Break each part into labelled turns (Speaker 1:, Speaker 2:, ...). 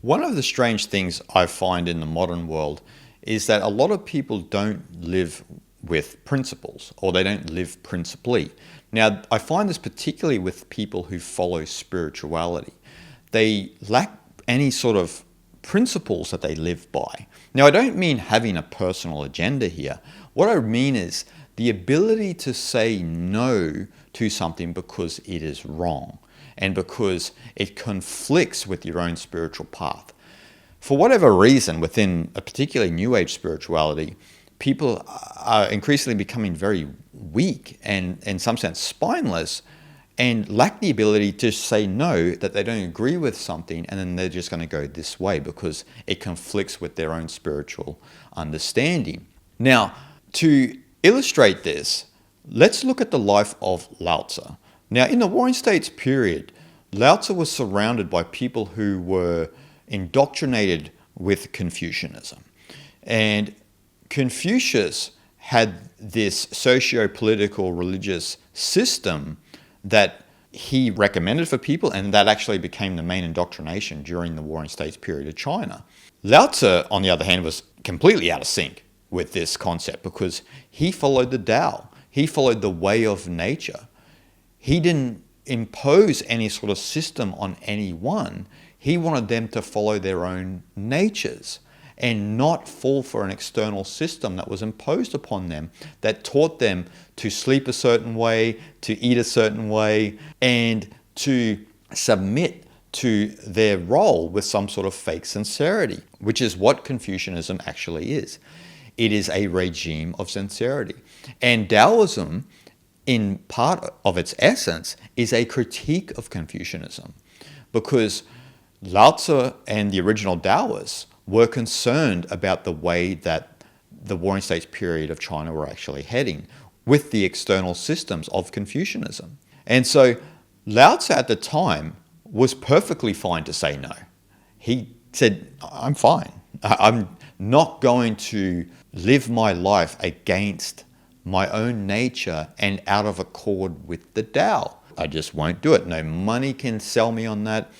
Speaker 1: One of the strange things I find in the modern world is that a lot of people don't live with principles, or they don't live principally. Now, I find this particularly with people who follow spirituality. They lack any sort of principles that they live by. Now, I don't mean having a personal agenda here. What I mean is the ability to say no to something because it is wrong and because it conflicts with your own spiritual path. For whatever reason, within a particularly New Age spirituality, people are increasingly becoming very weak and, in some sense, spineless, and lack the ability to say no, that they don't agree with something, and then they're just going to go this way because it conflicts with their own spiritual understanding. Now, to illustrate this, let's look at the life of Lao Tzu. Now, in the Warring States period, Lao Tzu was surrounded by people who were indoctrinated with Confucianism. And Confucius had this socio-political religious system that he recommended for people, and that actually became the main indoctrination during the Warring States period of China. Lao Tzu, on the other hand, was completely out of sync with this concept because he followed the Tao. He followed the way of nature. He didn't impose any sort of system on anyone. He wanted them to follow their own natures and not fall for an external system that was imposed upon them, that taught them to sleep a certain way, to eat a certain way, and to submit to their role with some sort of fake sincerity, which is what Confucianism actually is. It is a regime of sincerity. And Taoism, in part of its essence, is a critique of Confucianism, because Lao Tzu and the original Taoists were concerned about the way that the Warring States period of China were actually heading with the external systems of Confucianism. And so Lao Tzu at the time was perfectly fine to say no. He said, I'm fine. I'm not going to live my life against my own nature and out of accord with the Tao. I just won't do it. No money can sell me on that.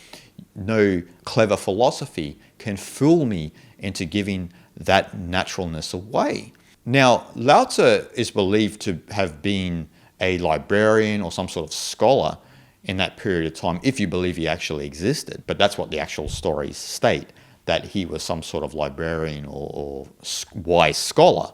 Speaker 1: No clever philosophy can fool me into giving that naturalness away. Now, Lao Tzu is believed to have been a librarian or some sort of scholar in that period of time, if you believe he actually existed. But that's what the actual stories state, that he was some sort of librarian or wise scholar.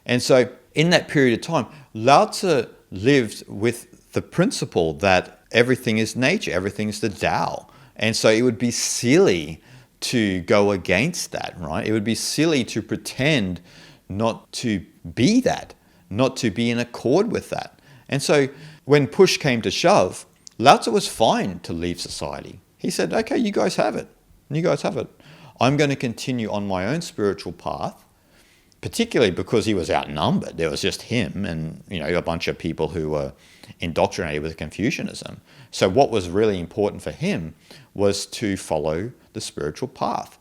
Speaker 1: And so in that period of time, Lao Tzu lived with the principle that everything is nature, everything is the Tao. And so it would be silly to go against that, right? It would be silly to pretend not to be that, not to be in accord with that. And so when push came to shove, Lao Tzu was fine to leave society. He said, okay, you guys have it. You guys have it. I'm going to continue on my own spiritual path, particularly because he was outnumbered. There was just him and, a bunch of people who were indoctrinated with Confucianism. So what was really important for him was to follow the spiritual path.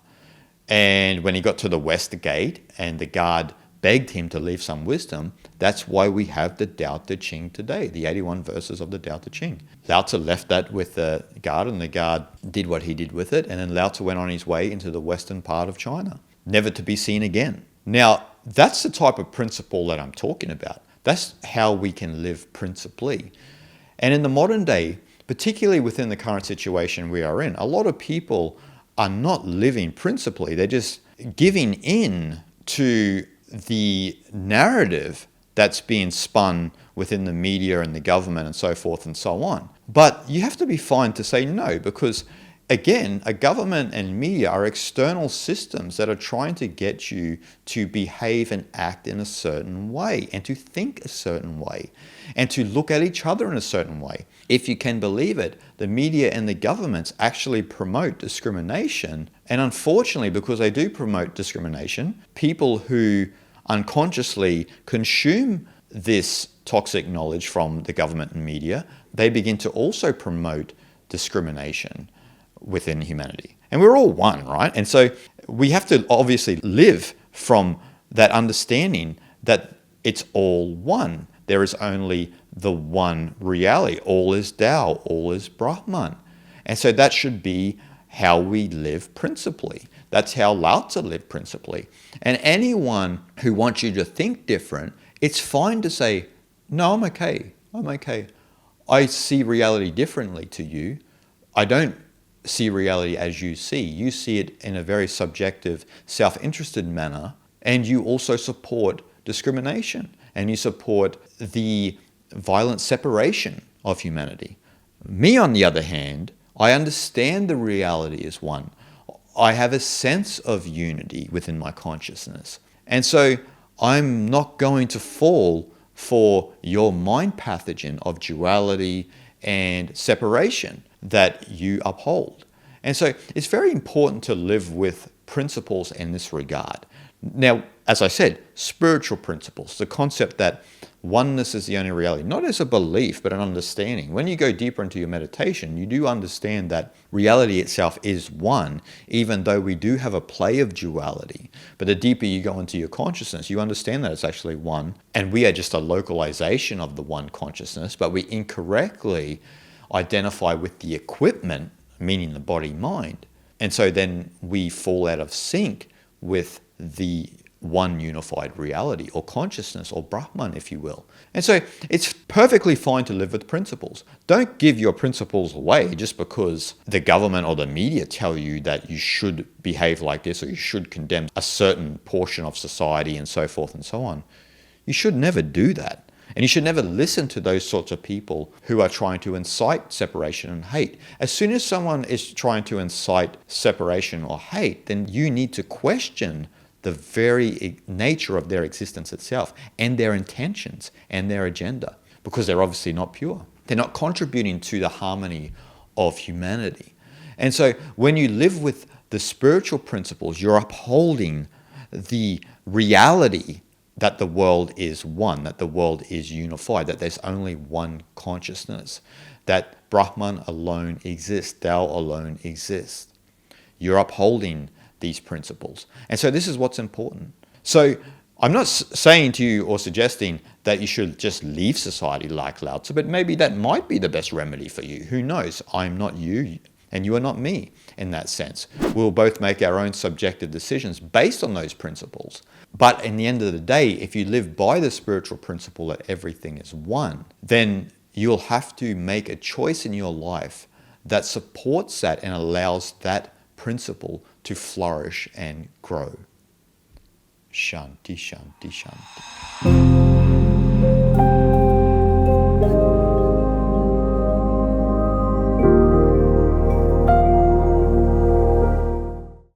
Speaker 1: And when he got to the West Gate and the guard begged him to leave some wisdom, that's why we have the Tao Te Ching today, the 81 verses of the Tao Te Ching. Lao Tzu left that with the guard, and the guard did what he did with it, and then Lao Tzu went on his way into the western part of China, never to be seen again. Now, that's the type of principle that I'm talking about. That's how we can live principally. And in the modern day, particularly within the current situation we are in, a lot of people are not living principally. They're just giving in to the narrative that's being spun within the media and the government and so forth and so on. But you have to be fine to say no, because again, a government and media are external systems that are trying to get you to behave and act in a certain way and to think a certain way and to look at each other in a certain way. If you can believe it, the media and the governments actually promote discrimination. And unfortunately, because they do promote discrimination, people who unconsciously consume this toxic knowledge from the government and media, they begin to also promote discrimination within humanity. And we're all one, right? And so we have to obviously live from that understanding that it's all one. There is only the one reality. All is Tao, all is Brahman. And so that should be how we live principally. That's how Lao Tzu lived principally. And anyone who wants you to think different, it's fine to say, no, I'm okay. I'm okay. I see reality differently to you. I don't see reality as you see. You see it in a very subjective, self-interested manner, and you also support discrimination, and you support the violent separation of humanity. Me, on the other hand, I understand the reality as one. I have a sense of unity within my consciousness. And so I'm not going to fall for your mind pathogen of duality and separation that you uphold. And so it's very important to live with principles in this regard. Now, as I said, spiritual principles, the concept that oneness is the only reality, not as a belief, but an understanding. When you go deeper into your meditation, you do understand that reality itself is one, even though we do have a play of duality. But the deeper you go into your consciousness, you understand that it's actually one, and we are just a localization of the one consciousness, but we incorrectly identify with the equipment, meaning the body-mind. And so then we fall out of sync with the one unified reality or consciousness or Brahman, if you will. And so it's perfectly fine to live with principles. Don't give your principles away just because the government or the media tell you that you should behave like this or you should condemn a certain portion of society and so forth and so on. You should never do that. And you should never listen to those sorts of people who are trying to incite separation and hate. As soon as someone is trying to incite separation or hate, then you need to question the very nature of their existence itself and their intentions and their agenda, because they're obviously not pure. They're not contributing to the harmony of humanity. And so when you live with the spiritual principles, you're upholding the reality that the world is one, that the world is unified, that there's only one consciousness, that Brahman alone exists, Tao alone exists. You're upholding these principles. And so this is what's important. So I'm not saying to you or suggesting that you should just leave society like Lao Tzu, but maybe that might be the best remedy for you. Who knows? I'm not you and you are not me in that sense. We'll both make our own subjective decisions based on those principles. But in the end of the day, if you live by the spiritual principle that everything is one, then you'll have to make a choice in your life that supports that and allows that principle to flourish and grow. Shanti, shanti, shanti.